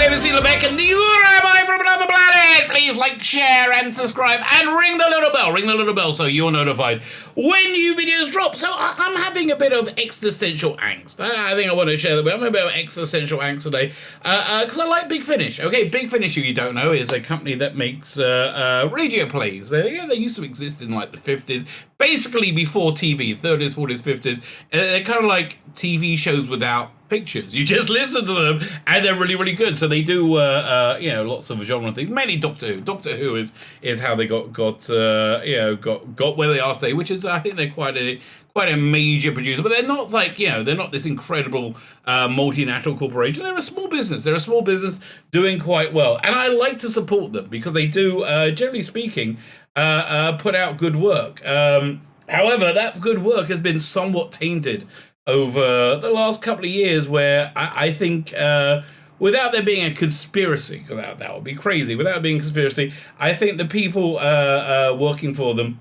name is Tzvi Lebetkin, the Rabbi from another planet. Please like, share, and subscribe, and ring the little bell. Ring the little bell so you're notified when new videos drop. So I'm having a bit of existential angst. I think I want to share that. I'm having a bit of existential angst today because I like Big Finish. Okay, Big Finish, if you don't know, is a company that makes radio plays. They used to exist in like the 50s, basically before TV, 30s, 40s, 50s. They're kind of like TV shows without pictures. You just listen to them, and they're really, really good. So they do, lots of genre things. Mainly Doctor Who. Doctor Who is how they got where they are today, which is, I think they're quite a major producer, but they're not like, they're not this incredible multinational corporation. They're a small business. They're a small business doing quite well, and I like to support them because they do, generally speaking, put out good work. However, that good work has been somewhat tainted over the last couple of years, where I think, without there being a conspiracy, that would be crazy, without being a conspiracy, I think the people working for them,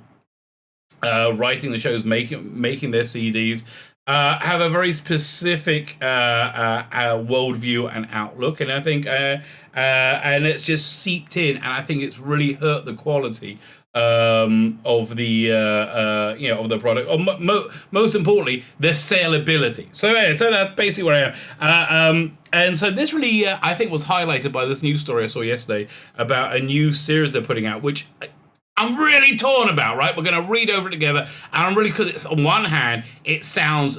writing the shows, making their CDs, have a very specific worldview and outlook, and I think, and it's just seeped in, and I think it's really hurt the quality of the product, or most importantly, their saleability. So that's basically where I am. And so this really, I think, was highlighted by this news story I saw yesterday about a new series they're putting out, which I'm really torn about, right? We're going to read over it together, and I'm really, because it's, on one hand, it sounds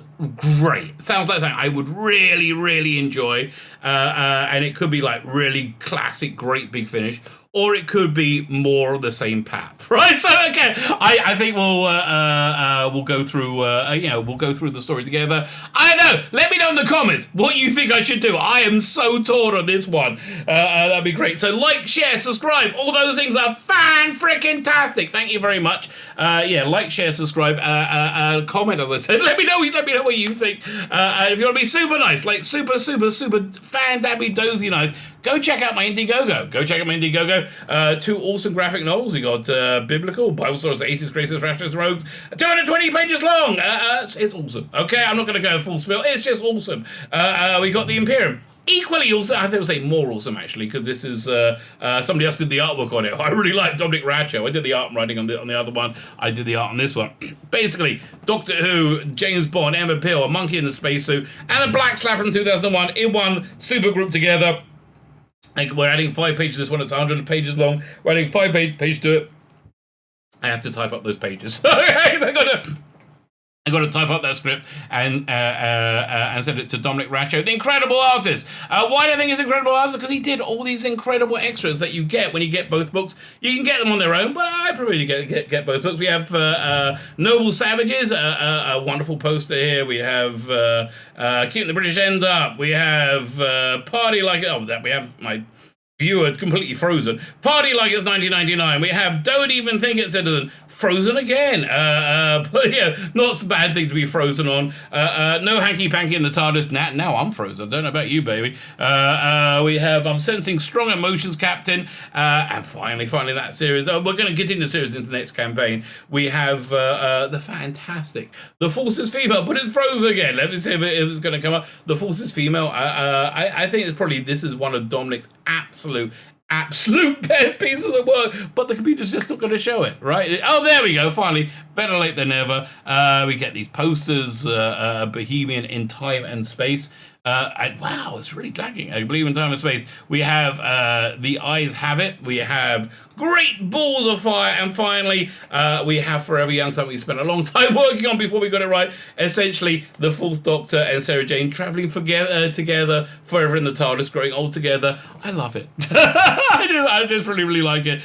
great. It sounds like something I would really, really enjoy, and it could be like really classic, great Big Finish, or it could be more of the same pap, right? So, okay, I think we'll go through, we'll go through the story together. I know. Let me know in the comments what you think I should do. I am so torn on this one. That'd be great. So, like, share, subscribe. All those things are fan-freaking-tastic. Thank you very much. Like, share, subscribe, comment, as I said. Let me know what you think. And if you want to be super nice, like super fan-dabby-dozy nice, go check out my Indiegogo. Two awesome graphic novels. We got Biblical, Bible Stories, 80s Greatest Rashness Rogues, 220 pages long. It's awesome. Okay, I'm not going to go full spiel. It's just awesome. We got The Imperium. Equally awesome, I think I would say more awesome, actually, because this is, somebody else did the artwork on it. I really like Dominic Racho. I did the art writing on the other one. I did the art on this one. Basically, Doctor Who, James Bond, Emma Peel, a monkey in the spacesuit, and a black slab from 2001 in one super group together. And we're adding 5 pages. This one is 100 pages long. We're adding 5 pages to it. I have to type up those pages. I got to type up that script and send it to Dominic Racho, the incredible artist. Why do I think he's an incredible artist? Because he did all these incredible extras that you get when you get both books. You can get them on their own, but I prefer to get both books. We have Noble Savages, a wonderful poster here. We have Keeping the British End Up. We have Party Like... Oh, that we have my... viewer completely frozen. Party Like It's 1999. We have Don't Even Think It's Citizen. Frozen again. But not a bad thing to be frozen on. No Hanky Panky in the TARDIS. Now I'm frozen. Don't know about you, baby. We have I'm Sensing Strong Emotions, Captain. And finally that series. We're going to continue the series into the next campaign. We have the fantastic The Force is Female, but it's frozen again. Let me see if it's going to come up. The Force is Female. I think this is one of Dominic's absolute best pieces of work, but the computer's just not going to show it, right? Oh, there we go, finally. Better late than never. We get these posters, Bohemian in Time and Space. And wow, it's really lagging. I believe in Time and Space. We have The Eyes Have It. We have Great Balls of Fire. And finally, we have Forever Young, something we spent a long time working on before we got it right. Essentially, the Fourth Doctor and Sarah Jane traveling together forever in the TARDIS, growing old together. I love it. I just really, really like it.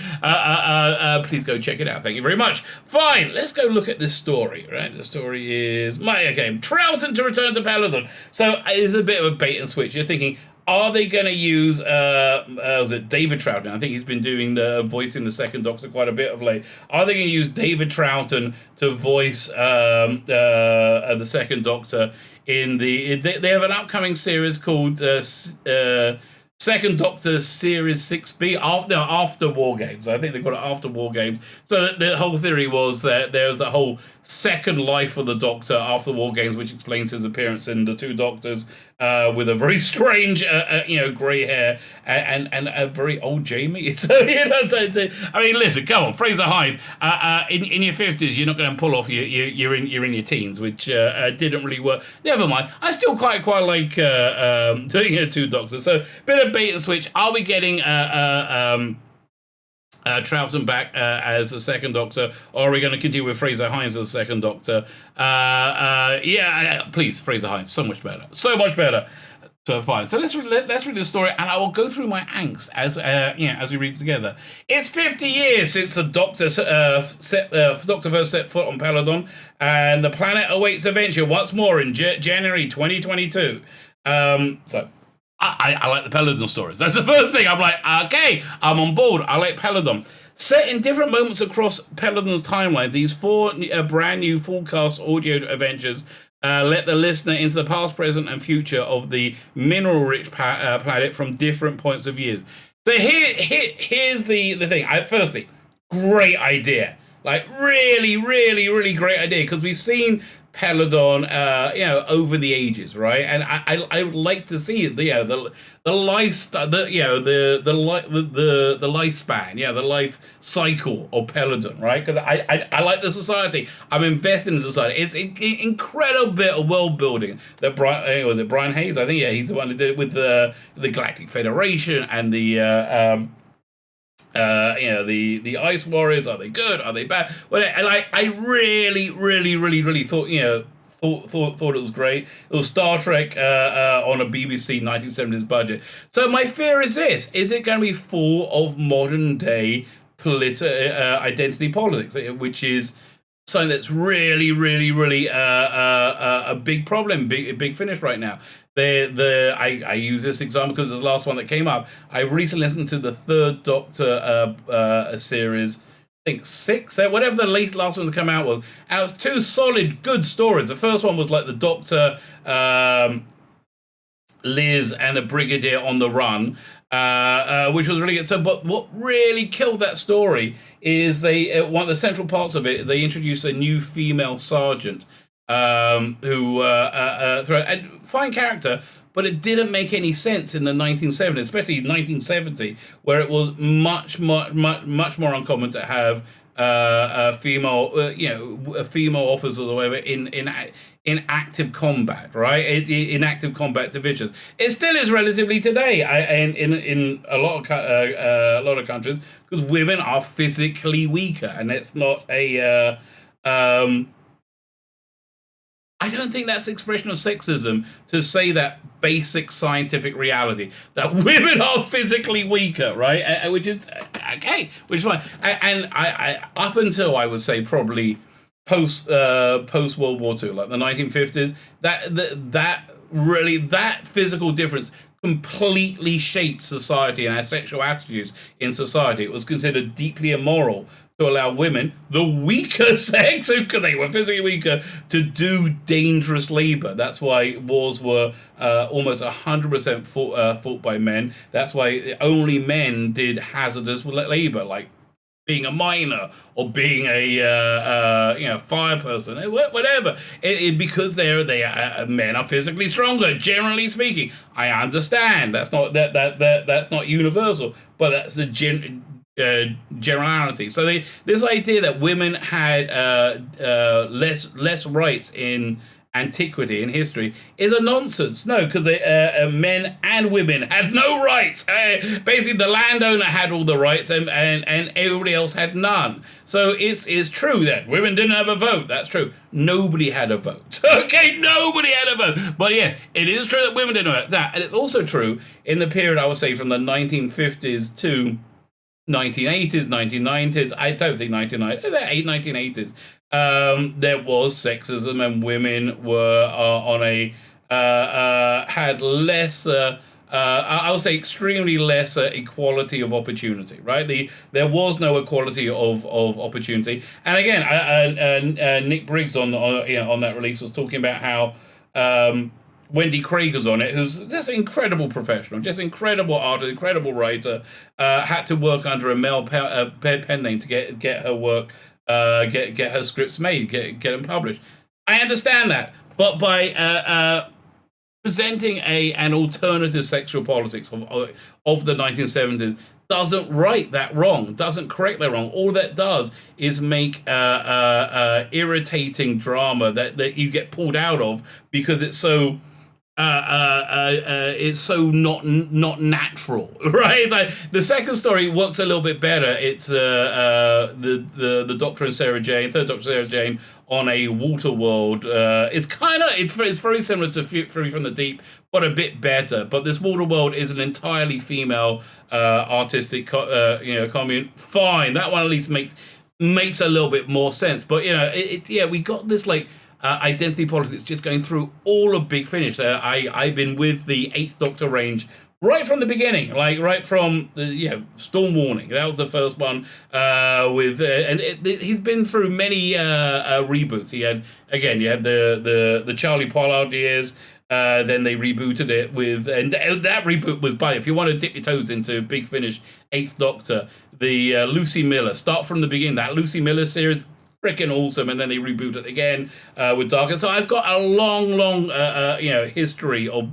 Please go check it out. Thank you very much. Fine, let's go look at this story, right? The story is Troughton to return to Paladin. So it's a bit of a bait and switch. You're thinking, are they going to use, was it David Troughton? I think he's been doing the voicing the Second Doctor quite a bit of late. Are they going to use David Troughton to voice the Second Doctor in they have an upcoming series called Second Doctor Series 6B, after War Games. I think they call it After War Games. So the whole theory was that there's a whole second life of the Doctor after the War Games, which explains his appearance in The Two Doctors with a very strange, grey hair and a very old Jamie. So, I mean, listen, come on, Fraser Hines. In your 50s, you're not going to pull off. You're in your teens, which didn't really work. Never mind. I still quite like doing two doctors. So, bit of bait and switch. Are we getting Troughton back as a second Doctor, or are we going to continue with Fraser Hines as a second Doctor? Please, Fraser Hines, so much better. So fine. So let's read the story, and I will go through my angst as we read it together. It's 50 years since the Doctor first set foot on Peladon, and the planet awaits adventure once more in January 2022. I like the Peladon stories. That's the first thing. I'm like, okay, I'm on board. I like Peladon. Set in different moments across Peladon's timeline, these four brand new full cast audio adventures let the listener into the past, present, and future of the mineral-rich planet from different points of view. So here's the thing. Firstly, great idea. Like, really, really, really great idea, because we've seen Peladon, over the ages, right? And I would like to see the lifestyle, the lifespan, the life cycle of Peladon, right? Because I like the society. I'm invested in the society. It's an incredible bit of world building that Brian Hayes? I think he's the one who did it with the Galactic Federation and the Ice Warriors. Are they good? Are they bad? Well, I really, really, really, really thought thought it was great. It was Star Trek on a BBC 1970s budget. So my fear is this: is it going to be full of modern day identity politics, which is something that's really, really, really a big problem, big finish right now. I use this example because it's the last one that came up. I recently listened to the third Doctor series, I think 6, whatever the last one to come out was. And it was two solid, good stories. The first one was like the Doctor, Liz, and the Brigadier on the run, which was really good. So, but what really killed that story is one of the central parts of it, they introduced a new female sergeant, who and fine character, but it didn't make any sense in the 1970s, especially 1970, where it was much more uncommon to have female officers or whatever in active combat, right? In active combat divisions. It still is relatively today, in a lot of countries, because women are physically weaker, and it's not a I don't think that's expression of sexism to say that basic scientific reality, that women are physically weaker, right? Which is okay, which is fine. And I up until I would say probably post World War II, like the 1950s, that physical difference completely shaped society and our sexual attitudes in society. It was considered deeply immoral to allow women, the weaker sex, because they were physically weaker, to do dangerous labor. That's why wars were almost 100% fought by men. That's why only men did hazardous labor, like being a miner or being a fire person, whatever. Because men are physically stronger, generally speaking. I understand that's not that's not universal, but that's the generality. So this idea that women had less rights in antiquity, in history, is a nonsense. No, because men and women had no rights. Basically, the landowner had all the rights, and everybody else had none. So it's true that women didn't have a vote. That's true. Nobody had a vote. Okay, nobody had a vote. But yes, it is true that women didn't have that. And it's also true in the period, I would say, from the 1950s to 1980s, 1990s, I don't think 1980s, there was sexism, and women were had less, I would say extremely less equality of opportunity, right? There was no equality of opportunity. And again, Nick Briggs on that release was talking about how Wendy Craig was on it, who's just an incredible professional, just an incredible artist, incredible writer, had to work under a male pen name to get her work, get her scripts made, get them published. I understand that, but by presenting an alternative sexual politics of the 1970s doesn't right that wrong, doesn't correct that wrong. All that does is make irritating drama that you get pulled out of because it's so not natural, right? Like the second story works a little bit better. It's the Doctor and Sarah Jane, third Doctor Sarah Jane on a water world. It's very similar to Fury from the Deep, but a bit better. But this water world is an entirely female artistic commune. Fine, that one at least makes a little bit more sense. But we got this like. Identity politics just going through all of Big Finish. I've been with the 8th Doctor range right from the beginning, like right from the Storm Warning. That was the first one he's been through many reboots. You had the Charlie Pollard years. Then they rebooted it and that reboot was if you want to dip your toes into Big Finish 8th Doctor, the Lucy Miller, start from the beginning. That Lucy Miller series, freaking awesome, and then they reboot it again with Dark. And so I've got a long history of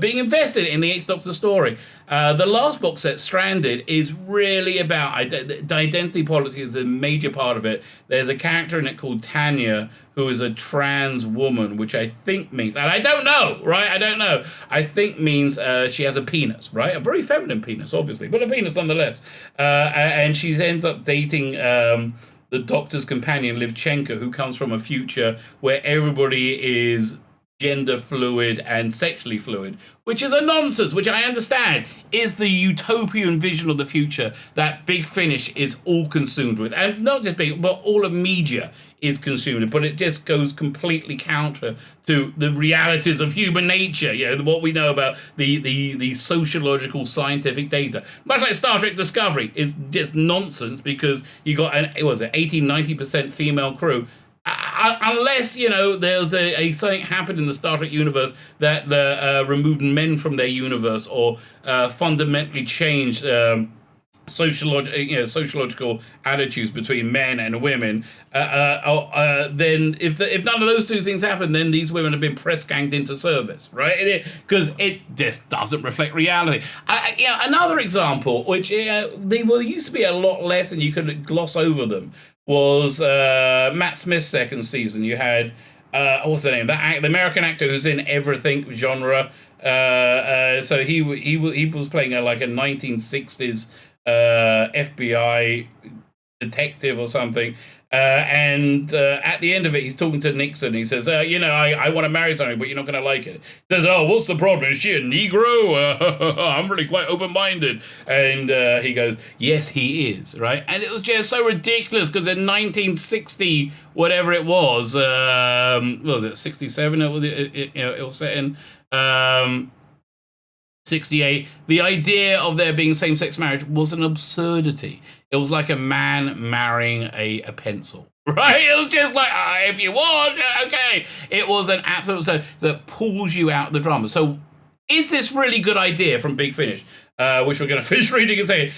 being invested in the 8th Doctor story. The last box set, Stranded, is really about identity politics is a major part of it. There's a character in it called Tanya, who is a trans woman, which I think means, and I don't know, right? I don't know. I think means she has a penis, right? A very feminine penis, obviously, but a penis nonetheless. And she ends up dating the Doctor's companion, Livchenko, who comes from a future where everybody is gender fluid and sexually fluid, which is a nonsense, which I understand is the utopian vision of the future that Big Finish is all consumed with. And not just Big, but all of media is consumed with, but it just goes completely counter to the realities of human nature, what we know about the sociological scientific data. Much like Star Trek Discovery is just nonsense because you got an 80-90% female crew. Unless, there's something happened in the Star Trek universe that removed men from their universe or fundamentally changed sociological attitudes between men and women, then if none of those two things happen, then these women have been press ganged into service, right? Because it just doesn't reflect reality. Another example, which they used to be a lot less and you could gloss over them, was Matt Smith's second season. You had what's the name? The American actor who's in everything genre. So he was playing a 1960s FBI detective or something. And at the end of it, he's talking to Nixon. He says, I want to marry somebody, but you're not going to like it. He says, oh, what's the problem? Is she a Negro? I'm really quite open-minded. And he goes, yes, he is, right? And it was just so ridiculous because in 1960, whatever it was, what was it, 67? It was set in 68. The idea of there being same-sex marriage was an absurdity. It was like a man marrying a pencil, right? It was just like, if you want, okay. It was an absolute absurd that pulls you out of the drama. So is this really good idea from Big Finish, which we're going to finish reading and say,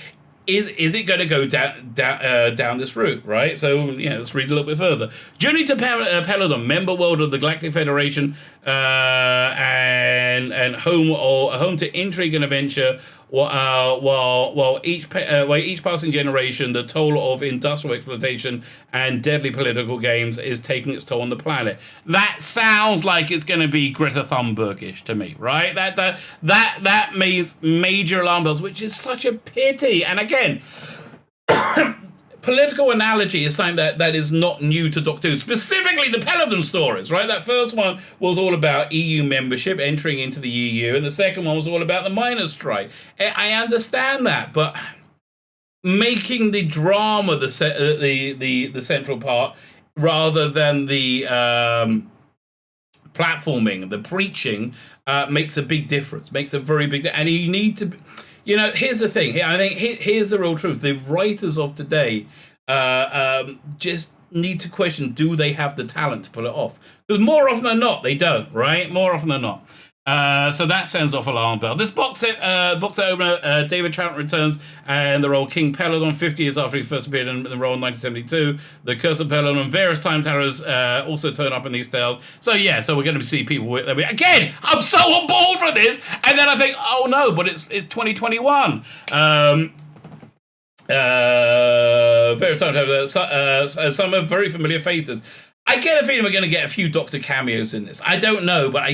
is it going to go down this route, right? So, let's read a little bit further. Journey to Peladon, member world of the Galactic Federation, and home to intrigue and adventure. While each passing generation, the toll of industrial exploitation and deadly political games is taking its toll on the planet. That sounds like it's going to be Greta Thunberg-ish to me, right? That means major alarm bells, which is such a pity. And again, political analogy is something that is not new to Doctor Who, specifically the Paladin stories, right? That first one was all about EU membership, entering into the EU, and the second one was all about the miners' strike. I understand that, but making the drama the central part rather than the platforming, the preaching, makes a big difference, makes a very big difference. And you need to... here's the thing. I think here's the real truth. The writers of today just need to question, do they have the talent to pull it off? Because more often than not, they don't, right? More often than not. So that sends off alarm bell. This box set opener, David Troughton returns and the role King Peladon 50 years after he first appeared in the role in 1972. The Curse of Peladon, various time terrors also turn up in these tales. So yeah, so we're going to see people with again. I'm so on board for this, and then I think, oh no, but it's 2021. Various time terrors, some very familiar faces. I get a feeling we're going to get a few Doctor cameos in this. I don't know, but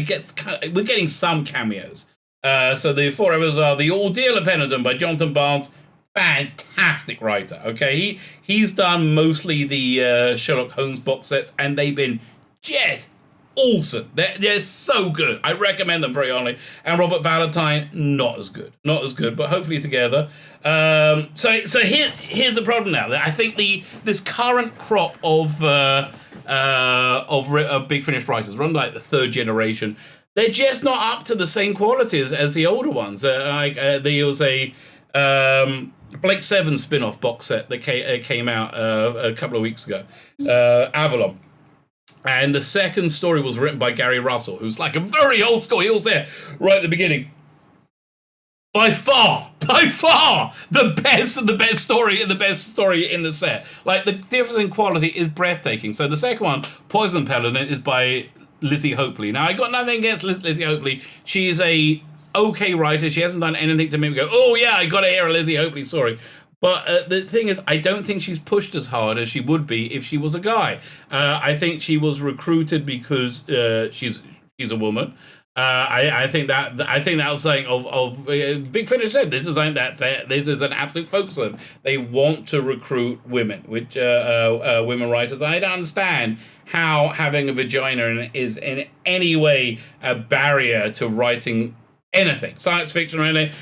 we're getting some cameos. So the 4 episodes are The Ordeal of Peladon by Jonathan Barnes. Fantastic writer, okay? He's done mostly the Sherlock Holmes box sets, and they've been just awesome. They're so good. I recommend them very highly. And Robert Valentine, not as good, but hopefully together. So here's the problem now. I think this current crop of Big Finish writers, run like the third generation, they're just not up to the same qualities as the older ones. There was a Blake Seven spin-off box set that came out a couple of weeks ago, Avalon. And the second story was written by Gary Russell, who's like a very old school. He was there right at the beginning. By far, the best story in the set. Like, the difference in quality is breathtaking. So the second one, Poison Paladin, is by Lizzie Hopley. Now, I got nothing against Lizzie Hopley. She's a okay writer. She hasn't done anything to make me go, oh yeah, I got to hear a Lizzie Hopley story. But the thing is, I don't think she's pushed as hard as she would be if she was a guy. I think she was recruited because she's a woman. I think that was something of Big Finish said. This is something this is an absolute focus on them. They want to recruit women, which women writers. I don't understand how having a vagina is in any way a barrier to writing anything, science fiction or anything.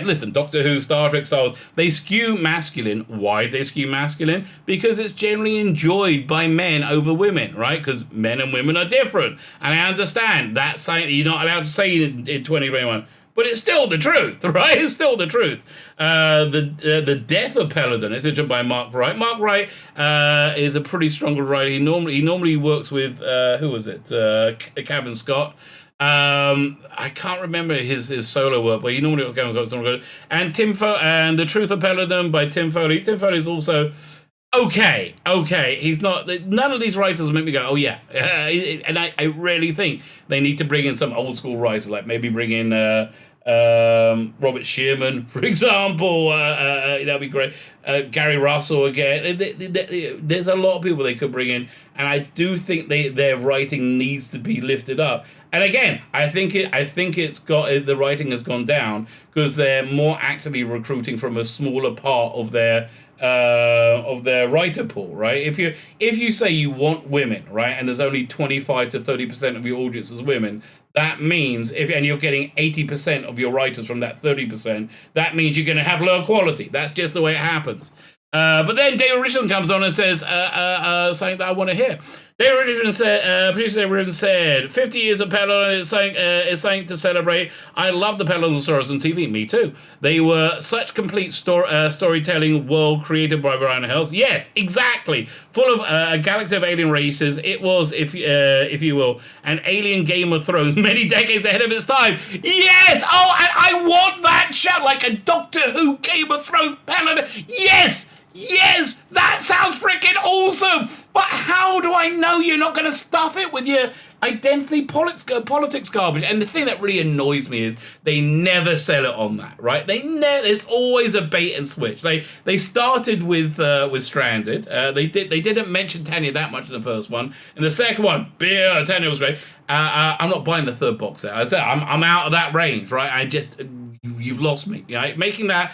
Listen, Doctor Who, Star Trek, Star Wars, they skew masculine. Why they skew masculine? Because it's generally enjoyed by men over women, right? Because men and women are different. And I understand that's something you're not allowed to say in 2021. But it's still the truth, right? It's still the truth. The Death of Paladin is written by Mark Wright. Mark Wright is a pretty strong writer. He normally works with who was it? Cavan Scott. I can't remember his solo work, but he normally was going to go. And The Truth of Peladon by Tim Foley. Tim Foley is also okay. He's not. None of these writers make me go, oh yeah. And I really think they need to bring in some old school writers, like maybe bring in Robert Shearman, for example. That'd be great. Gary Russell again. There's a lot of people they could bring in, and I do think their writing needs to be lifted up. And again, I think the writing has gone down because they're more actively recruiting from a smaller part of their writer pool, right? If you say you want women, right, and there's only 25 to 30% of your audience is women, that means and you're getting 80% of your writers from that 30%, that means you're going to have lower quality. That's just the way it happens. But then David Richardson comes on and says something that I want to hear. David Richardson said, producer David Richardson said, 50 years of Peladon is something to celebrate. I love the Peladon stories on TV. Me too. They were such complete storytelling world created by Brian Hells. Yes, exactly. Full of a galaxy of alien races. It was, if you will, an alien Game of Thrones many decades ahead of its time. Yes! Oh, and I want that show, like a Doctor Who Game of Thrones Peladon. Yes! Yes, that sounds freaking awesome! But how do I know you're not going to stuff it with your identity politics garbage? And the thing that really annoys me is they never sell it on that, right? There's always a bait and switch. They started with Stranded. They didn't mention Tanya that much in the first one. In the second one, Tanya was great. I'm not buying the third box set. I said I'm out of that range, right? You've lost me. Right? Making the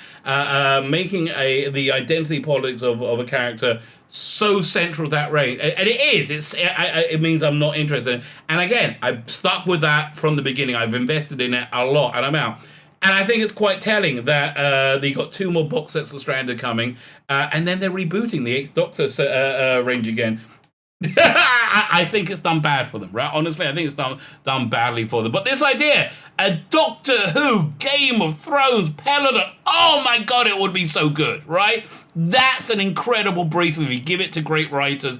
identity politics of a character so central to that range, and it is. It means I'm not interested. And again, I've stuck with that from the beginning. I've invested in it a lot, and I'm out. And I think it's quite telling that they got 2 more box sets of Stranded coming, and then they're rebooting the 8th Doctor range again. I think it's done bad for them, right? Honestly, I think it's done badly for them. But this idea, a Doctor Who Game of Thrones Peladon, oh my God, it would be so good, right? That's an incredible brief if you give it to great writers.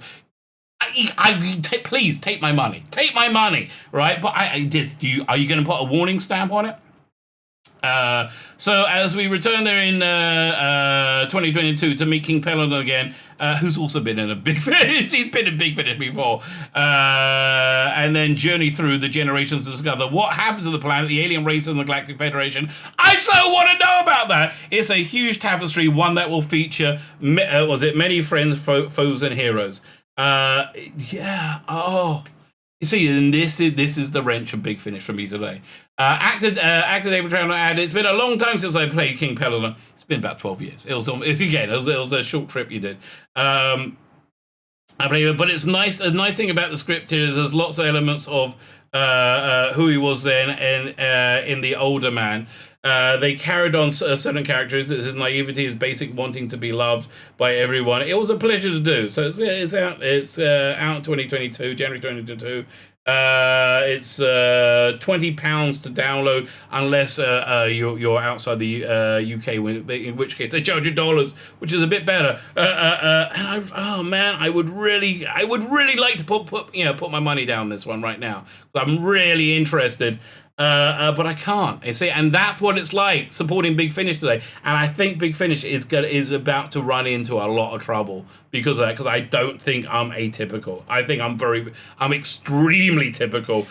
Please take my money. Take my money, right? But are you going to put a warning stamp on it? So as we return there in 2022 to meet King Peladon again, who's also been in a Big Finish. He's been in Big Finish before. And then journey through the generations to discover what happens to the planet, the alien race, and the Galactic Federation. I so want to know about that. It's a huge tapestry, one that will feature, many friends, foes, and heroes. You see, and this is the wrench of Big Finish for me today. Actor David Troutman added, it's been a long time since I played King Peladon. It's been about 12 years. It was a short trip you did. I believe it, but it's nice. The nice thing about the script here is there's lots of elements of who he was then and in the older man. They carried on certain characters, his naivety, his basic wanting to be loved by everyone. It was a pleasure to do. So it's out 2022, January 2022. It's £20 to download unless you're outside the UK, in which case they charge you dollars, which is a bit better. And I would really like to put my money down this one right now. I'm really interested. But I can't. You see, and that's what it's like supporting Big Finish today. And I think Big Finish is about to run into a lot of trouble because of that. Because I don't think I'm atypical. I think I'm extremely typical,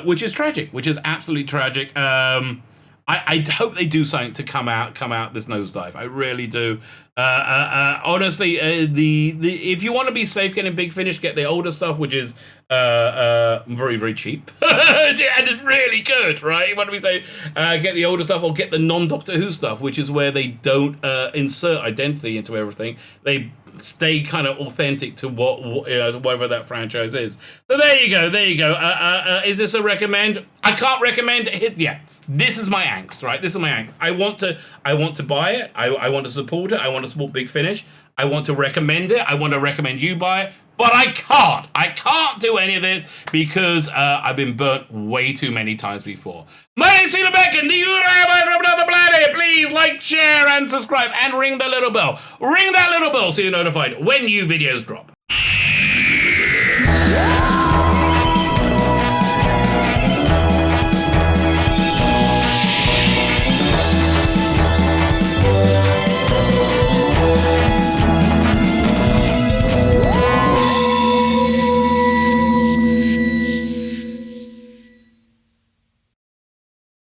which is tragic. Which is absolutely tragic. I hope they do something to come out this nosedive. I really do. Honestly, if you want to be safe getting Big Finish, get the older stuff, which is very, very cheap. And it's really good, right? What do we say? Get the older stuff or get the non-Doctor Who stuff, which is where they don't insert identity into everything. They stay kind of authentic to whatever that franchise is. So there you go. Is this a recommend? I can't recommend it. Yeah. This is my angst, right? This is my angst. I want to buy it. I want to support it. I want to support Big Finish. I want to recommend it. I want to recommend you buy it. But I can't. I can't do any of it because I've been burnt way too many times before. My name's Tzvi Lebetkin, the Rabbi from another planet. Please like, share, and subscribe, and ring the little bell. Ring that little bell so you're notified when new videos drop.